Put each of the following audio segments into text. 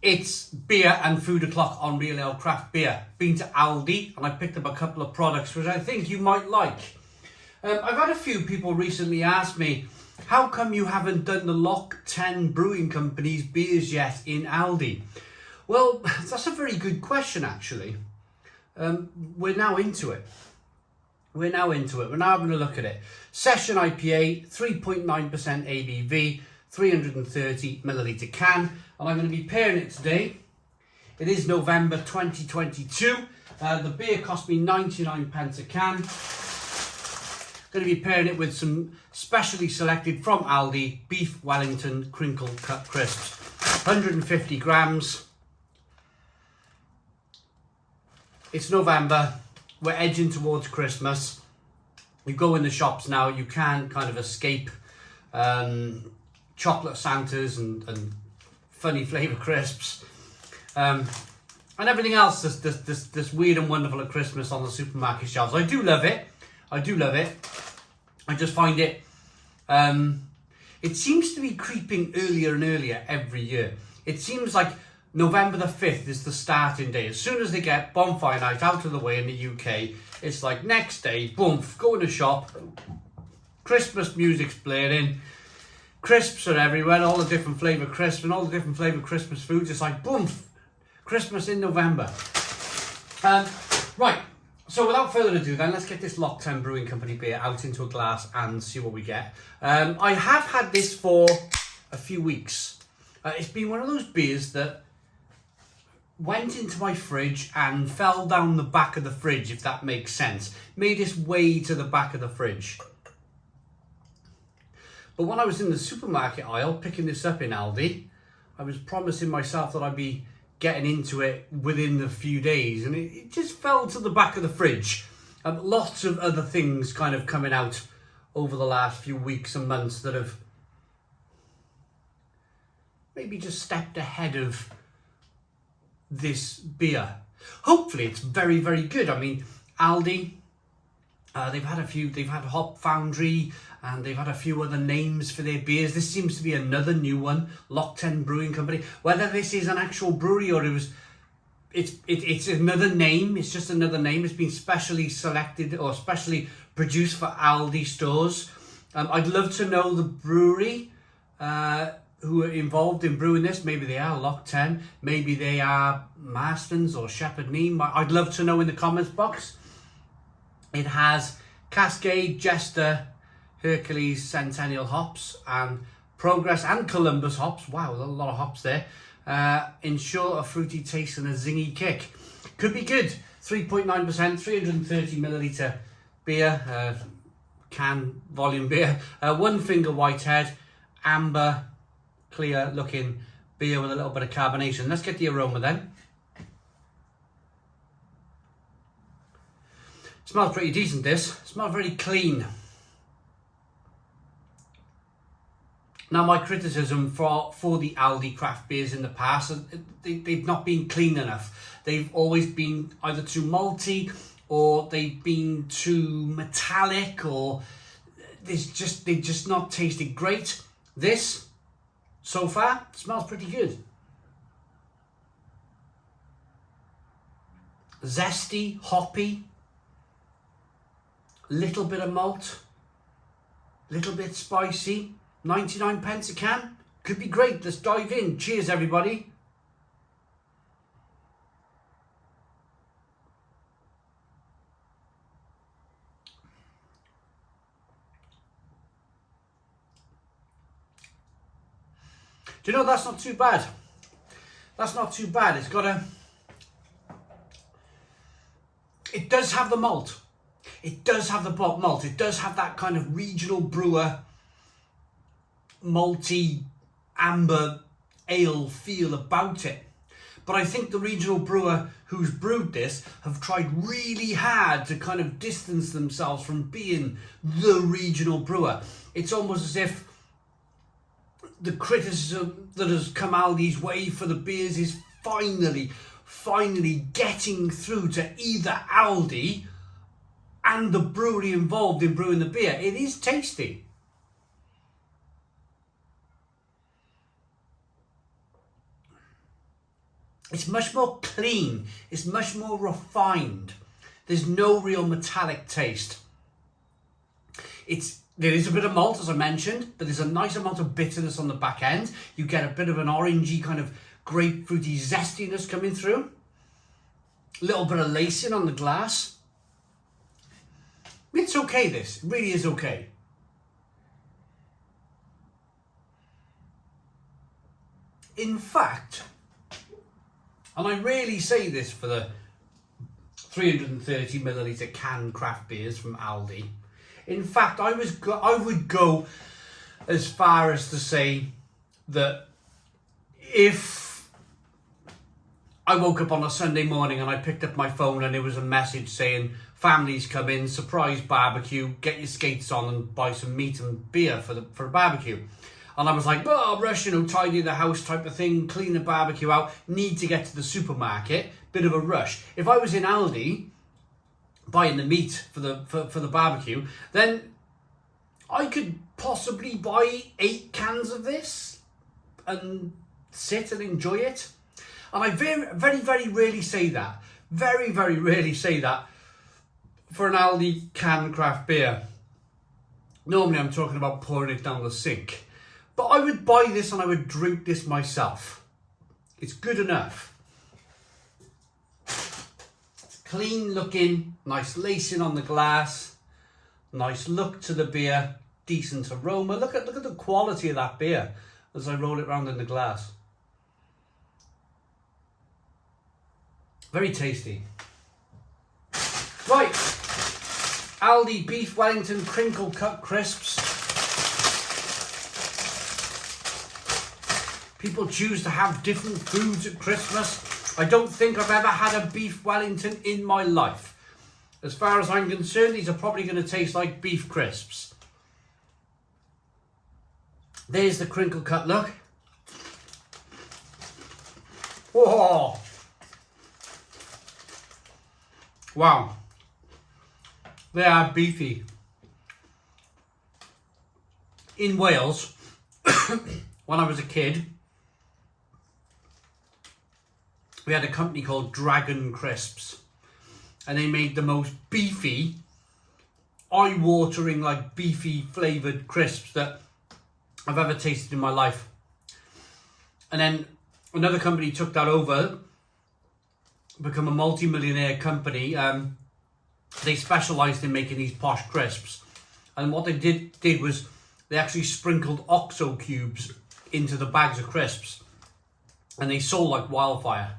It's beer and food o'clock on Real Ale Craft Beer. Been to Aldi and I picked up a couple of products which I think you might like. I've had a few people recently ask me, how come you haven't done the Lock 10 Brewing Company's beers yet in Aldi? Well, that's a very good question actually. We're now into it. We're now having a look at it. Session IPA, 3.9% ABV, 330 milliliter can, and I'm going to be pairing it today. It is November 2022. The beer cost me 99 pence a can. Going to be pairing it with some specially selected from Aldi Beef Wellington Crinkle cut crisps. 150 grams. It's November. We're edging towards Christmas. You go in the shops now, you can kind of escape chocolate Santas and funny flavour crisps. And everything else that's weird and wonderful at Christmas on the supermarket shelves. I do love it. I just find it, it seems to be creeping earlier and earlier every year. It seems like November the 5th is the starting day. As soon as they get bonfire night out of the way in the UK, it's like next day, boom, go in the shop, Christmas music's blaring, crisps are everywhere, all the different flavour crisps and all the different flavour Christmas foods. It's like, boom, Christmas in November. Right, so without further ado then, let's get this Lock 10 Brewing Company beer out into a glass and see what we get. I have had this for a few weeks. It's been one of those beers that went into my fridge and fell down the back of the fridge, if that makes sense. Made its way to the back of the fridge. But when I was in the supermarket aisle picking this up in Aldi, I was promising myself that I'd be getting into it within a few days, and it just fell to the back of the fridge. Lots of other things kind of coming out over the last few weeks and months that have maybe just stepped ahead of this beer. Hopefully it's very, very good. I mean, Aldi, they've had Hop Foundry, and they've had a few other names for their beers. This seems to be another new one, Lock 10 Brewing Company. Whether this is an actual brewery or it's another name, it's just another name. It's been specially selected or specially produced for Aldi stores. I'd love to know the brewery who are involved in brewing this. Maybe they are Lock 10, maybe they are Marston's or Shepherd Neame. I'd love to know in the comments box. It has Cascade, Jester, Hercules, Centennial hops, and Progress and Columbus hops. Wow, a lot of hops there. Ensure a fruity taste and a zingy kick. Could be good. 3.9%, 330 milliliter beer, can volume beer. One finger whitehead, amber, clear looking beer with a little bit of carbonation. Let's get the aroma then. Smells pretty decent, this. Smells very clean. Now, my criticism for the Aldi craft beers in the past, they've not been clean enough. They've always been either too malty, or they've been too metallic, or they've just not tasted great. This, so far, smells pretty good. Zesty, hoppy, little bit of malt, little bit spicy. 99 pence a can. Could be great. Let's dive in. Cheers, everybody. Do you know, that's not too bad. That's not too bad. It's got it does have the malt. It does have the malt. It does have that kind of regional brewer, malty, amber ale feel about it. But I think the regional brewer who's brewed this have tried really hard to kind of distance themselves from being the regional brewer. It's almost as if the criticism that has come Aldi's way for the beers is finally getting through to either Aldi and the brewery involved in brewing the beer. It is tasty. It's much more clean. It's much more refined. There's no real metallic taste. There is a bit of malt, as I mentioned, but there's a nice amount of bitterness on the back end. You get a bit of an orangey kind of grapefruity zestiness coming through. A little bit of lacing on the glass. It's okay, this. It really is okay. In fact, and I really say this for the 330 milliliter canned craft beers from Aldi. In fact, I would go as far as to say that if I woke up on a Sunday morning and I picked up my phone and there was a message saying, families come in, surprise barbecue, get your skates on and buy some meat and beer for a barbecue. And I was like, oh, rush, tidy the house type of thing, clean the barbecue out, need to get to the supermarket, bit of a rush. If I was in Aldi buying the meat for the barbecue, then I could possibly buy 8 cans of this and sit and enjoy it. And I very, very, very rarely say that. Very, very rarely say that for an Aldi canned craft beer. Normally I'm talking about pouring it down the sink. But I would buy this and I would drink this myself. It's good enough. It's clean looking, nice lacing on the glass, nice look to the beer, decent aroma. Look at the quality of that beer as I roll it around in the glass. Very tasty. Right, Aldi Beef Wellington Crinkle Cut Crisps. People choose to have different foods at Christmas. I don't think I've ever had a Beef Wellington in my life. As far as I'm concerned, these are probably going to taste like beef crisps. There's the crinkle cut look. Whoa! Wow. They are beefy. In Wales, when I was a kid, we had a company called Dragon Crisps, and they made the most beefy, eye-watering, like beefy flavoured crisps that I've ever tasted in my life. And then another company took that over, become a multi-millionaire company. They specialised in making these posh crisps, and what they did was they actually sprinkled OXO cubes into the bags of crisps, and they sold like wildfire.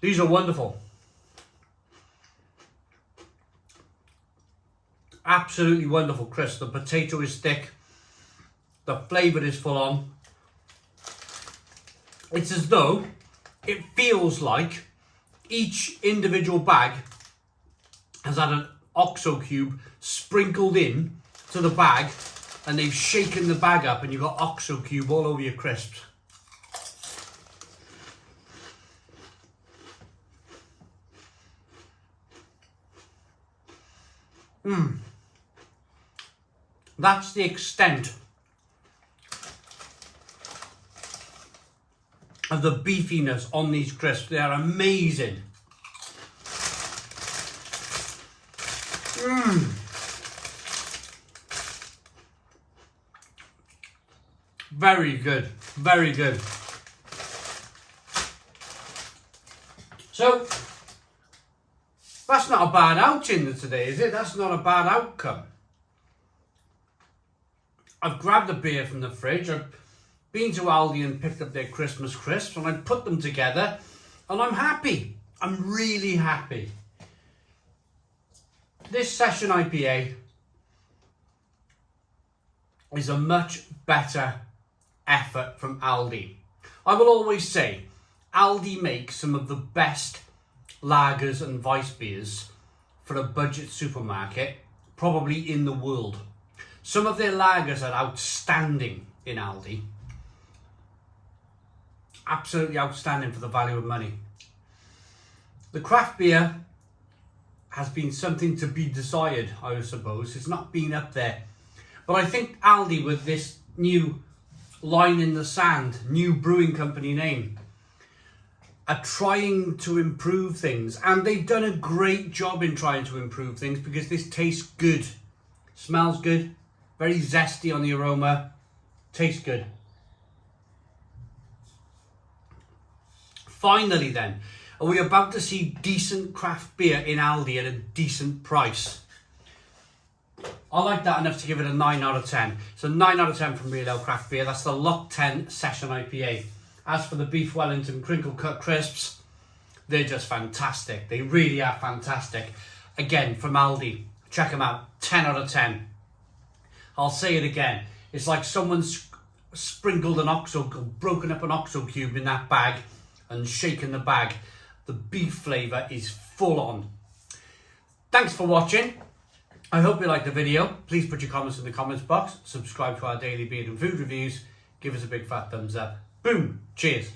These are wonderful. Absolutely wonderful crisps. The potato is thick. The flavour is full on. It's as though it feels like each individual bag has had an OXO cube sprinkled in to the bag, and they've shaken the bag up and you've got OXO cube all over your crisps. That's the extent of the beefiness on these crisps. They are amazing. Very good, very good. So, that's not a bad outing today, is it? That's not a bad outcome. I've grabbed a beer from the fridge. I've been to Aldi and picked up their Christmas crisps, and I put them together, and I'm happy. I'm really happy. This Session IPA is a much better effort from Aldi. I will always say, Aldi makes some of the best lagers and Weiss beers for a budget supermarket, probably in the world. Some of their lagers are outstanding in Aldi. Absolutely outstanding for the value of money. The craft beer has been something to be desired, I suppose. It's not been up there. But I think Aldi, with this new line in the sand, new brewing company name, are trying to improve things, and they've done a great job in trying to improve things, because this tastes good, smells good, very zesty on the aroma, tastes good. Finally then, are we about to see decent craft beer in Aldi at a decent price? I like that enough to give it a 9 out of 10. So 9 out of 10 from Real Ale Craft Beer. That's the Lot 10 Session IPA. As for the Beef Wellington Crinkle Cut Crisps, they're just fantastic. They really are fantastic. Again, from Aldi. Check them out. 10 out of 10. I'll say it again. It's like someone's sprinkled broken up an OXO cube in that bag and shaken the bag. The beef flavour is full on. Thanks for watching. I hope you liked the video. Please put your comments in the comments box. Subscribe to our daily beer and food reviews. Give us a big fat thumbs up. Boom. Cheers.